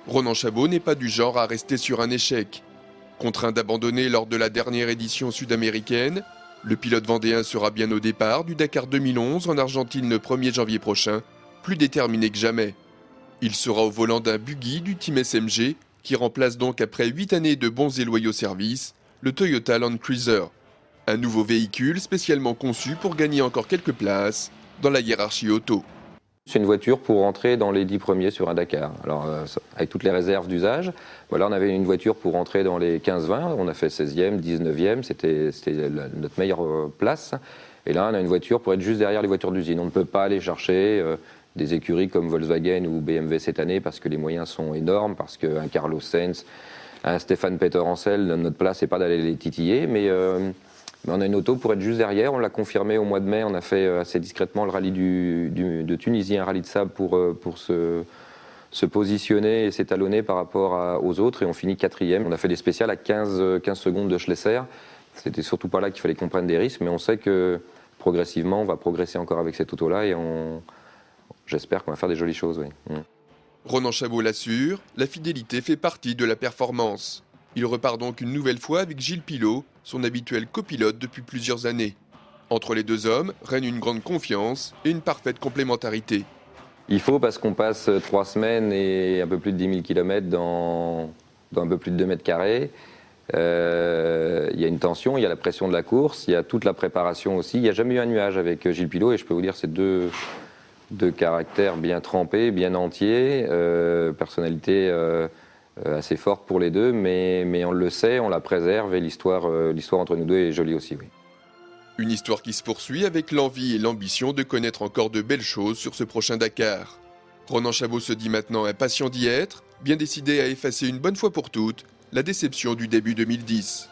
Ronan Chabot n'est pas du genre à rester sur un échec. Contraint d'abandonner lors de la dernière édition sud-américaine, le pilote vendéen sera bien au départ du Dakar 2011 en Argentine le 1er janvier prochain, plus déterminé que jamais. Il sera au volant d'un buggy du team SMG qui remplace donc après 8 années de bons et loyaux services, le Toyota Land Cruiser. Un nouveau véhicule spécialement conçu pour gagner encore quelques places dans la hiérarchie auto. C'est une voiture pour rentrer dans les 10 premiers sur un Dakar. Alors, avec toutes les réserves d'usage, voilà, on avait une voiture pour rentrer dans les 15-20, on a fait 16e, 19e, c'était notre meilleure place. Et là, on a une voiture pour être juste derrière les voitures d'usine. On ne peut pas aller chercher des écuries comme Volkswagen ou BMW cette année parce que les moyens sont énormes, parce qu'un Carlos Sainz, un Stéphane Peter Hansel, notre place n'est pas d'aller les titiller, mais on a une auto pour être juste derrière. On l'a confirmé au mois de mai. On a fait assez discrètement le rallye de Tunisie, un rallye de sable pour se positionner et s'étalonner par rapport aux autres. Et on finit 4e. On a fait des spéciales à 15 secondes de Schlesser. C'était surtout pas là qu'il fallait qu'on prenne des risques. Mais on sait que progressivement, on va progresser encore avec cette auto-là. Et j'espère qu'on va faire des jolies choses. Oui. Ronan Chabot l'assure, la fidélité fait partie de la performance. Il repart donc une nouvelle fois avec Gilles Pilot, son habituel copilote depuis plusieurs années. Entre les deux hommes règne une grande confiance et une parfaite complémentarité. Il faut, parce qu'on passe 3 semaines et un peu plus de 10 000 km dans un peu plus de 2 mètres carrés. Il y a une tension, il y a la pression de la course, il y a toute la préparation aussi. Il n'y a jamais eu un nuage avec Gilles Pilot et je peux vous dire c'est deux caractères bien trempés, bien entiers, personnalité assez forte pour les deux, mais on le sait, on la préserve et l'histoire entre nous deux est jolie aussi. Oui. Une histoire qui se poursuit avec l'envie et l'ambition de connaître encore de belles choses sur ce prochain Dakar. Ronan Chabot se dit maintenant impatient d'y être, bien décidé à effacer une bonne fois pour toutes la déception du début 2010.